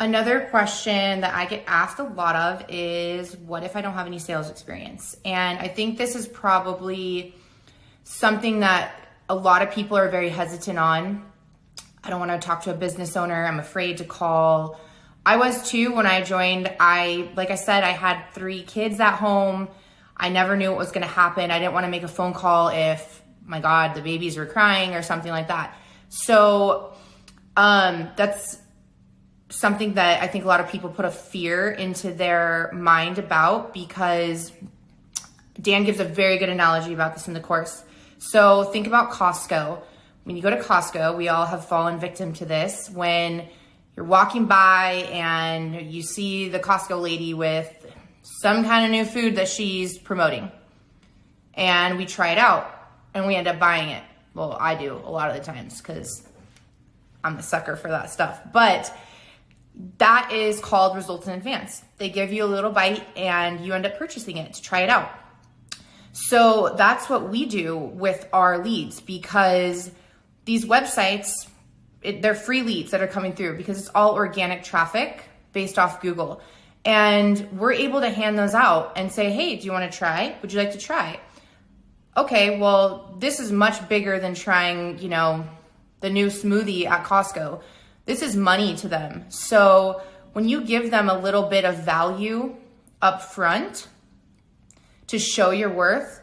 Another question that I get asked a lot of is, what if I don't have any sales experience? And I think this is probably something that a lot of people are very hesitant on. I don't want to talk to a business owner. I'm afraid to call. I was too when I joined. Like I said, I had 3 kids at home. I never knew what was going to happen. I didn't want to make a phone call if, my God, the babies were crying or something like that. So that's something that I think a lot of people put a fear into their mind about, because Dan gives a very good analogy about this in the course. So think about Costco. When you go to Costco, we all have fallen victim to this. When you're walking by and you see the Costco lady with some kind of new food that she's promoting, and we try it out and we end up buying it. Well, I do a lot of the times because I'm a sucker for that stuff. But that is called results in advance. They give you a little bite and you end up purchasing it to try it out. So that's what we do with our leads, because these websites, they're free leads that are coming through because it's all organic traffic based off Google. And we're able to hand those out and say, hey, do you want to try? Would you like to try? Okay, well, this is much bigger than trying, the new smoothie at Costco. This is money to them. So when you give them a little bit of value up front to show your worth,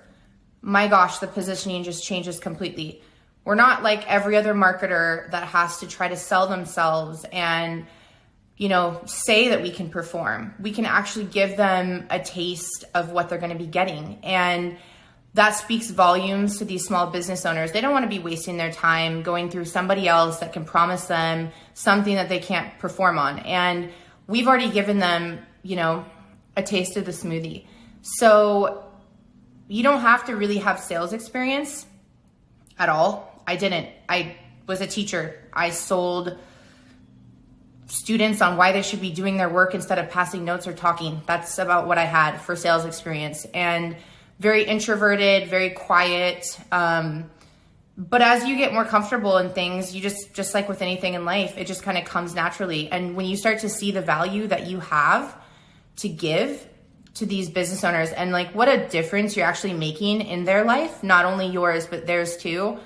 my gosh, the positioning just changes completely. We're not like every other marketer that has to try to sell themselves and, say that we can perform. We can actually give them a taste of what they're going to be getting. And that speaks volumes to these small business owners. They don't want to be wasting their time going through somebody else that can promise them something that they can't perform on. And we've already given them, a taste of the smoothie. So you don't have to really have sales experience at all. I didn't. I was a teacher. I sold students on why they should be doing their work instead of passing notes or talking. That's about what I had for sales experience. And very introverted, very quiet. But as you get more comfortable in things, you just like with anything in life, it just kind of comes naturally. And when you start to see the value that you have to give to these business owners and like what a difference you're actually making in their life, not only yours, but theirs too.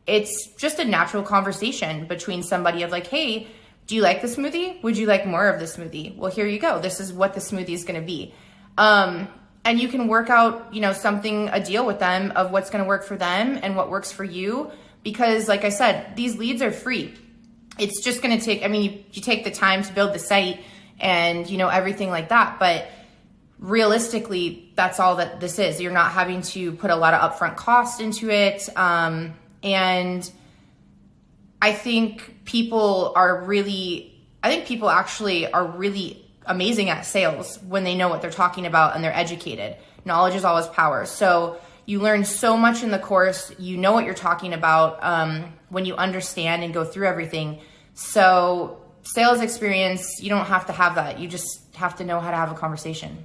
It's just a natural conversation between somebody of like, hey, do you like the smoothie? Would you like more of the smoothie? Well, here you go. This is what the smoothie is going to be. And you can work out, a deal with them of what's going to work for them and what works for you. Because like I said, these leads are free. It's just going to take, you take the time to build the site and, everything like that. But realistically, that's all that this is. You're not having to put a lot of upfront cost into it. And I think people actually are really amazing at sales when they know what they're talking about and they're educated. Knowledge is always power. So you learn so much in the course. You know what you're talking about when you understand and go through everything. So sales experience, you don't have to have that. You just have to know how to have a conversation.